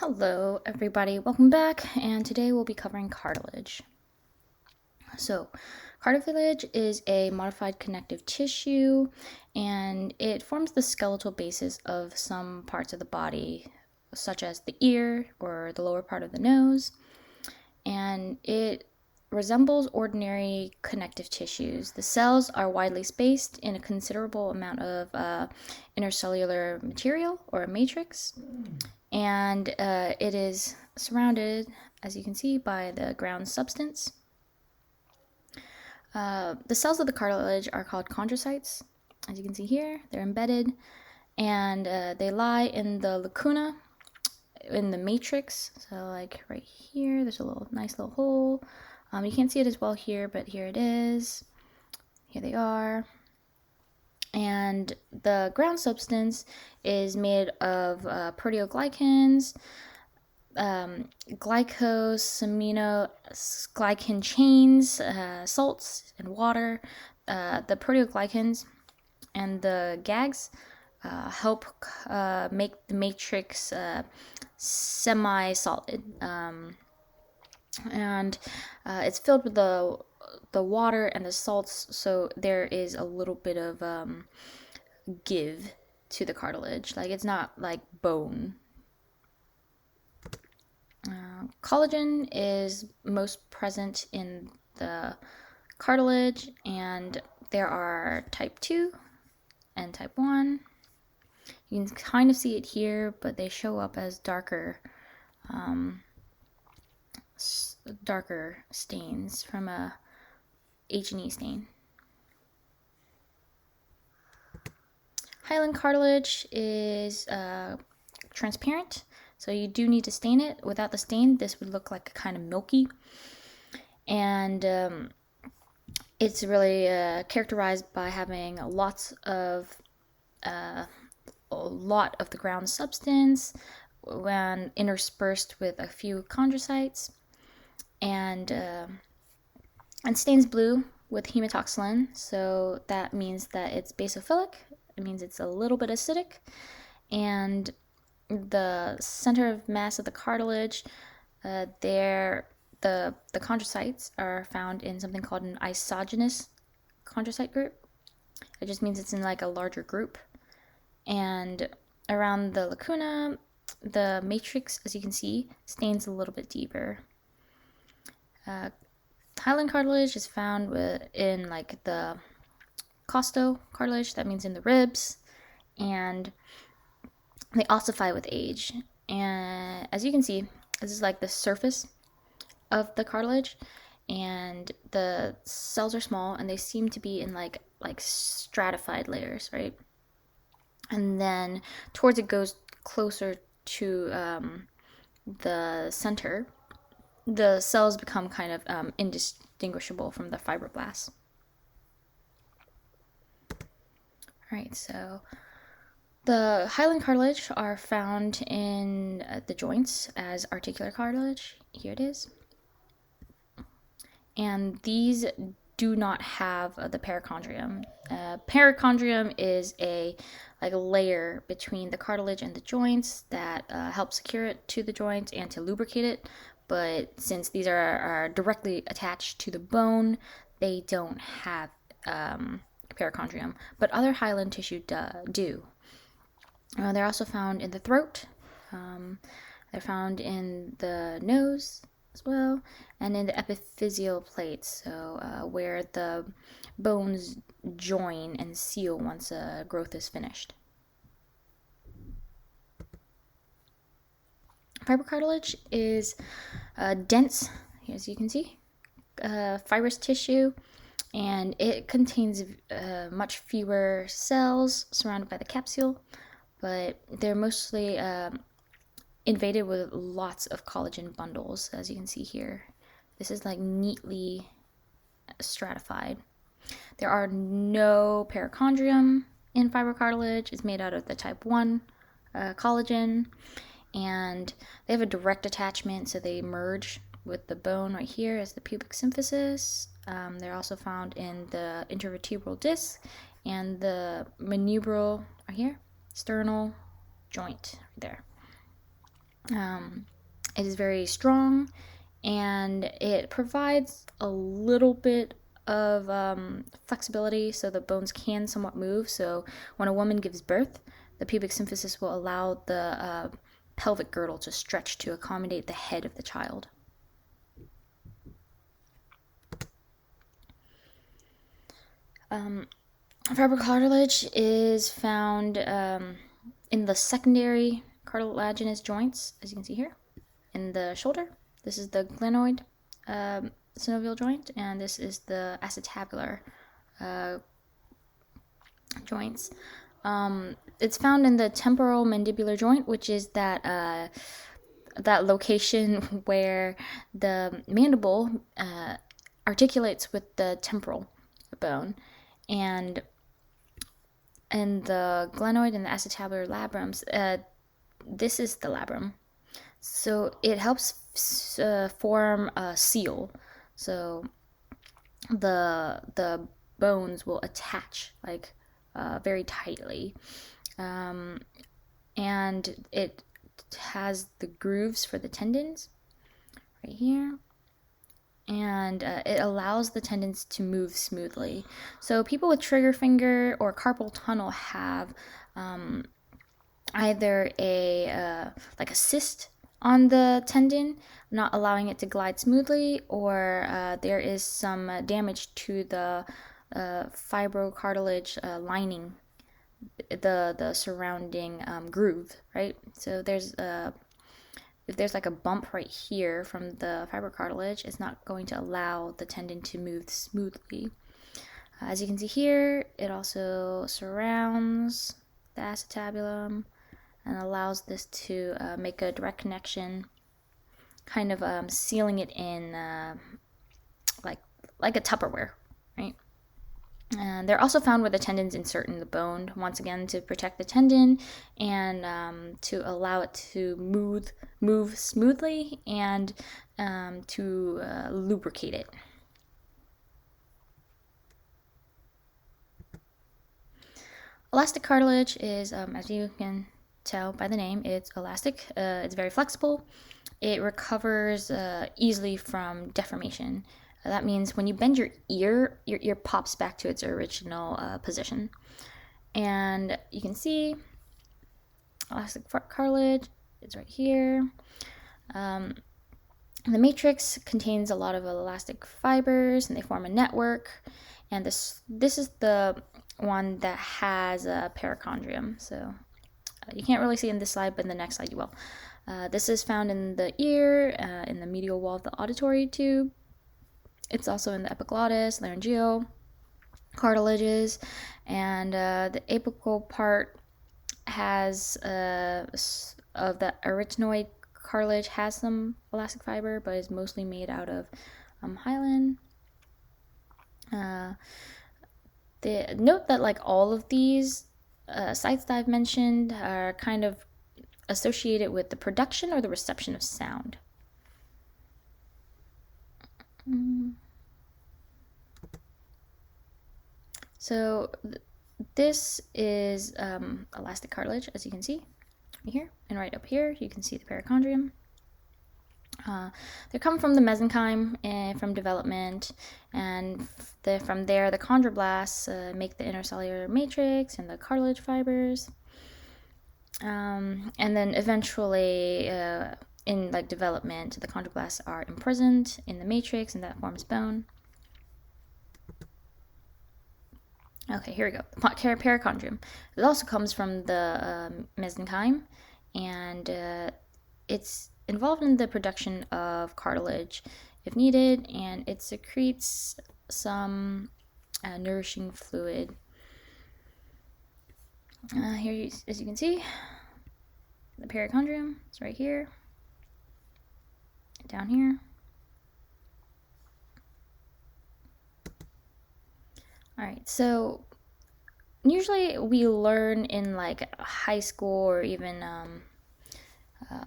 Hello everybody, welcome back, and today we'll be covering cartilage. So, cartilage is a modified connective tissue, and it forms the skeletal basis of some parts of the body, such as the ear or the lower part of the nose, and it resembles ordinary connective tissues. The cells are widely spaced in a considerable amount of intercellular material or a matrix, and it is surrounded, as you can see, by the ground substance. The cells of the cartilage are called chondrocytes. As you can see here, they're embedded, and they lie in the lacuna, in the matrix. So like right here, there's a nice little hole. You can't see it as well here, but here it is. Here they are. And the ground substance is made of proteoglycans, glycosaminoglycan chains, salts, and water. The proteoglycans and the GAGs help make the matrix semi-solid. And it's filled with the water and the salts, so there is a little bit of give to the cartilage. Like, it's not like bone. Collagen is most present in the cartilage, and there are type 2 and type 1. You can kind of see it here, but they show up as darker stains from a H&E stain. Hyaline cartilage is transparent, so you do need to stain it. Without the stain, this would look like kind of milky. And it's really characterized by having a lot of the ground substance when interspersed with a few chondrocytes, and stains blue with hematoxylin. So that means that it's basophilic. It means it's a little bit acidic, and the center of mass of the cartilage, the chondrocytes are found in something called an isogenous chondrocyte group. It just means it's in like a larger group. And around the lacuna, the matrix, as you can see, stains a little bit deeper. Hyaline cartilage is found in like the costocartilage, that means in the ribs, and they ossify with age. And as you can see, this is like the surface of the cartilage, and the cells are small, and they seem to be in like stratified layers, right? And then towards it goes closer to the center, the cells become kind of indistinguishable from the fibroblasts. Alright, so the hyaline cartilage are found in the joints as articular cartilage. Here it is. And these do not have the perichondrium. Perichondrium is a layer between the cartilage and the joints that helps secure it to the joints and to lubricate it. But since these are directly attached to the bone, they don't have perichondrium. But other hyaline tissue do. They're also found in the throat. They're found in the nose as well, and in the epiphyseal plates, so where the bones join and seal once growth is finished. Fibrocartilage is dense, as you can see, fibrous tissue, and it contains much fewer cells surrounded by the capsule, but they're mostly invaded with lots of collagen bundles, as you can see here. This is like neatly stratified. There are no perichondrium in fibrocartilage. It's made out of the type 1 collagen, and they have a direct attachment, so they merge with the bone right here as the pubic symphysis. They're also found in the intervertebral disc and the manubral right here, sternal joint right there. It is very strong, and it provides a little bit of flexibility so the bones can somewhat move. So when a woman gives birth, the pubic symphysis will allow the pelvic girdle to stretch to accommodate the head of the child. Fibrocartilage is found in the secondary cartilaginous joints, as you can see here, in the shoulder. This is the glenoid synovial joint, and this is the acetabular joints. It's found in the temporal mandibular joint, which is that location where the mandible articulates with the temporal bone, and the glenoid and the acetabular labrums. This is the labrum, so it helps form a seal. So the bones will attach like very tightly, and it has the grooves for the tendons right here, and it allows the tendons to move smoothly. So people with trigger finger or carpal tunnel have either a like a cyst on the tendon, not allowing it to glide smoothly, or there is some damage to the fibrocartilage lining, the surrounding groove, right? So there's if there's like a bump right here from the fibrocartilage, it's not going to allow the tendon to move smoothly. As you can see here, it also surrounds the acetabulum and allows this to make a direct connection, kind of sealing it in like a Tupperware, right? And they're also found where the tendons insert in the bone, once again to protect the tendon and to allow it to move smoothly and to lubricate it. Elastic cartilage is, as you can tell by the name, it's elastic. It's very flexible. It recovers easily from deformation. That means when you bend your ear pops back to its original position. And you can see elastic cartilage is right here. The matrix contains a lot of elastic fibers, and they form a network. And this is the one that has a perichondrium. So you can't really see in this slide, but in the next slide you will. This is found in the ear, in the medial wall of the auditory tube. It's also in the epiglottis, laryngeal cartilages, and the apical part has of the arytenoid cartilage has some elastic fiber, but is mostly made out of hyaline. Note that like all of these sites that I've mentioned are kind of associated with the production or the reception of sound. So this is elastic cartilage, as you can see right here, and right up here you can see the perichondrium. They come from the mesenchyme from development, and from there the chondroblasts make the intercellular matrix and the cartilage fibers, and then eventually in like development the chondroblasts are imprisoned in the matrix, and that forms bone. Okay, here we go. The perichondrium. It also comes from the mesenchyme, and it's involved in the production of cartilage if needed, and it secretes some nourishing fluid. Here, as you can see, the perichondrium is right here, down here. All right, so usually we learn in like high school or even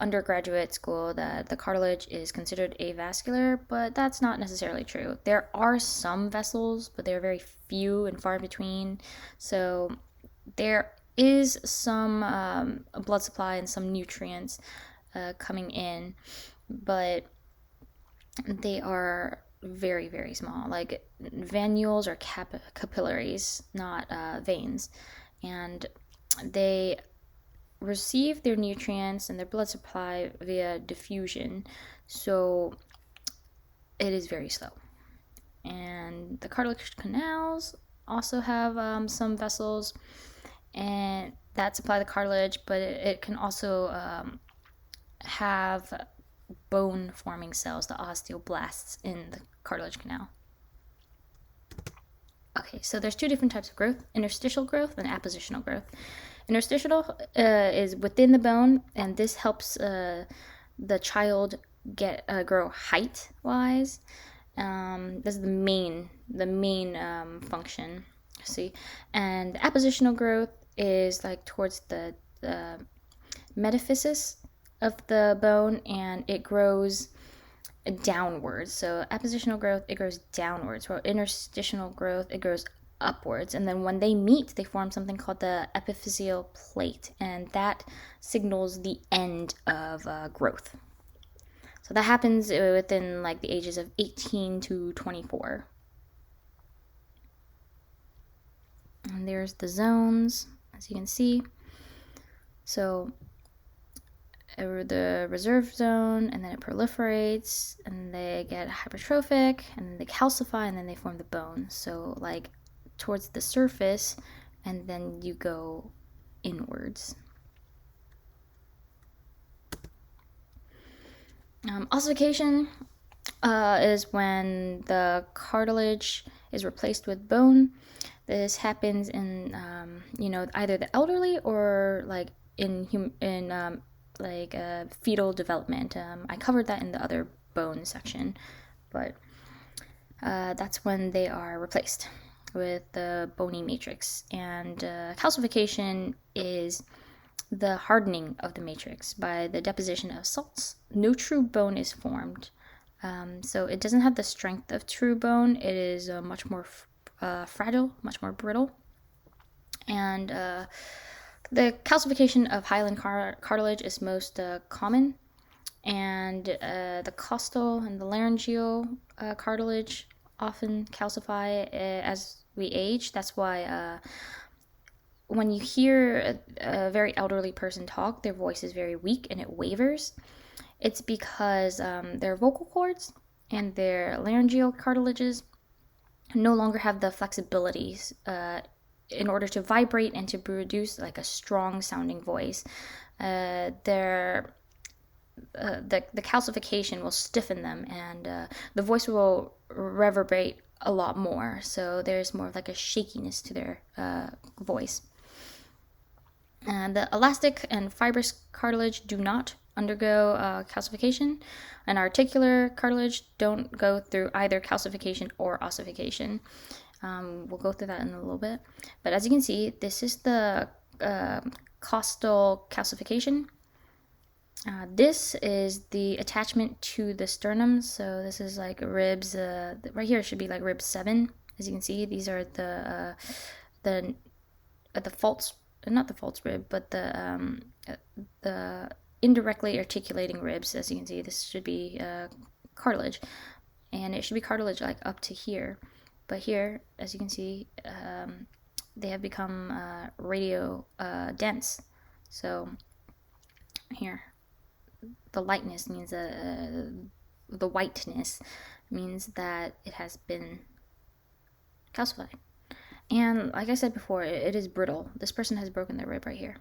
undergraduate school that the cartilage is considered avascular, but that's not necessarily true. There are some vessels, but they're very few and far between. So there is some blood supply and some nutrients coming in, but they are very, very small, like venules or capillaries, not veins. And they receive their nutrients and their blood supply via diffusion, so it is very slow. And the cartilage canals also have some vessels and that supply the cartilage, but it can also have bone forming cells, the osteoblasts, in the cartilage canal. Okay, so there's two different types of growth: interstitial growth and appositional growth. Interstitial is within the bone, and this helps the child grow height wise. This is the main function. See, and appositional growth is like towards the metaphysis of the bone, and it grows downwards. So appositional growth, it grows downwards, while interstitial growth, it grows upwards. And then when they meet, they form something called the epiphyseal plate, and that signals the end of growth. So that happens within like the ages of 18 to 24. And there's the zones, as you can see. So the reserve zone, and then it proliferates, and they get hypertrophic, and then they calcify, and then they form the bone. So like towards the surface, and then you go inwards. Ossification is when the cartilage is replaced with bone. This happens in either the elderly or like in fetal development. I covered that in the other bone section, but that's when they are replaced with the bony matrix. And calcification is the hardening of the matrix by the deposition of salts. No true bone is formed. So it doesn't have the strength of true bone. It is much more fragile, much more brittle. And the calcification of hyaline cartilage is most common. And the costal and the laryngeal cartilage often calcify as we age. That's why when you hear a very elderly person talk, their voice is very weak and it wavers. It's because their vocal cords and their laryngeal cartilages no longer have the flexibilities in order to vibrate and to produce like a strong sounding voice. The calcification will stiffen them, and the voice will reverberate a lot more. So there's more of like a shakiness to their voice. And the elastic and fibrous cartilage do not undergo calcification, and articular cartilage don't go through either calcification or ossification. We'll go through that in a little bit. But as you can see, this is the costal calcification. This is the attachment to the sternum. So this is like ribs. Right here should be like rib 7. As you can see, these are the false, not the false rib, but the indirectly articulating ribs. As you can see, this should be cartilage, and it should be cartilage like up to here. But here, as you can see, they have become radio dense. So here, the lightness means the whiteness means that it has been calcified. And like I said before, it is brittle. This person has broken their rib right here.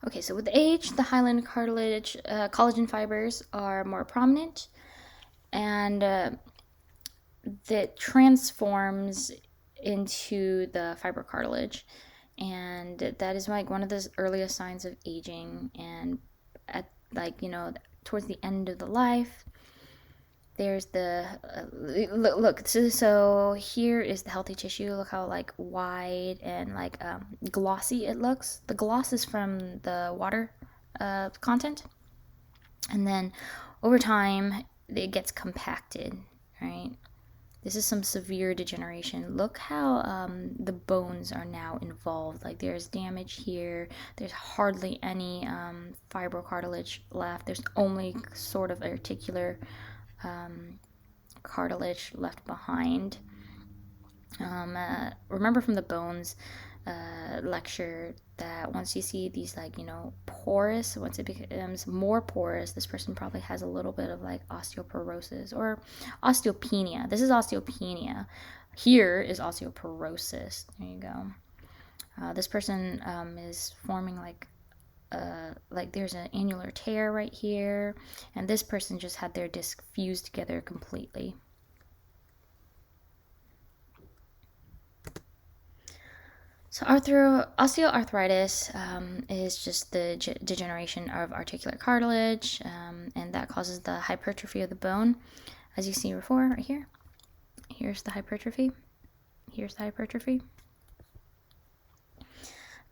Okay, so with age, the hyaline cartilage collagen fibers are more prominent, and that transforms into the fibrocartilage, and that is like one of the earliest signs of aging. And at towards the end of the life, there's the look. So here is the healthy tissue. Look how like wide and like glossy it looks. The gloss is from the water content, and then over time it gets compacted, right? This is some severe degeneration. Look how the bones are now involved. Like there's damage here. There's hardly any fibrocartilage left. There's only sort of articular cartilage left behind. Remember from the bones lecture that once you see these, like, you know, porous, once it becomes more porous, this person probably has a little bit of like osteoporosis or osteopenia. This is osteopenia. Here is osteoporosis. There you go. This person is forming like there's an annular tear right here, and this person just had their disc fused together completely. So osteoarthritis is just the degeneration of articular cartilage, and that causes the hypertrophy of the bone. As you see before, right here, here's the hypertrophy, here's the hypertrophy.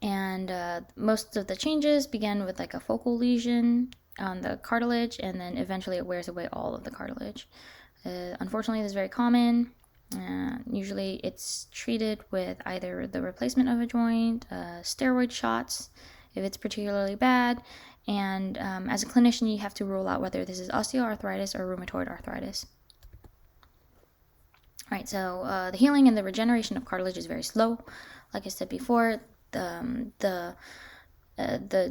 And most of the changes begin with like a focal lesion on the cartilage, and then eventually it wears away all of the cartilage. Unfortunately, this is very common. Usually it's treated with either the replacement of a joint, steroid shots if it's particularly bad, and as a clinician you have to rule out whether this is osteoarthritis or rheumatoid arthritis. Alright, so the healing and the regeneration of cartilage is very slow. Like I said before, the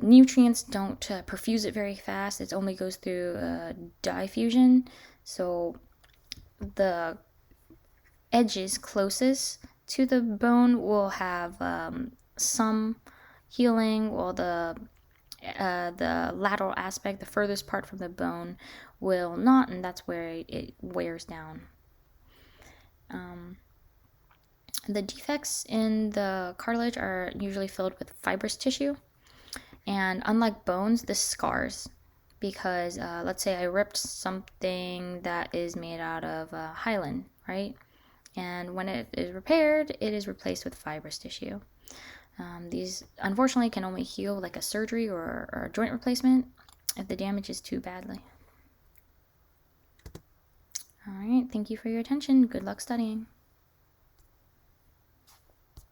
nutrients don't perfuse it very fast. It only goes through diffusion, so the edges closest to the bone will have some healing, while the lateral aspect, the furthest part from the bone, will not, and that's where it wears down. The defects in the cartilage are usually filled with fibrous tissue, and unlike bones, this scars because let's say I ripped something that is made out of HYALINE, right? And when it is repaired, it is replaced with fibrous tissue. These unfortunately can only heal like a surgery or a joint replacement if the damage is too badly. All right, thank you for your attention. Good luck studying.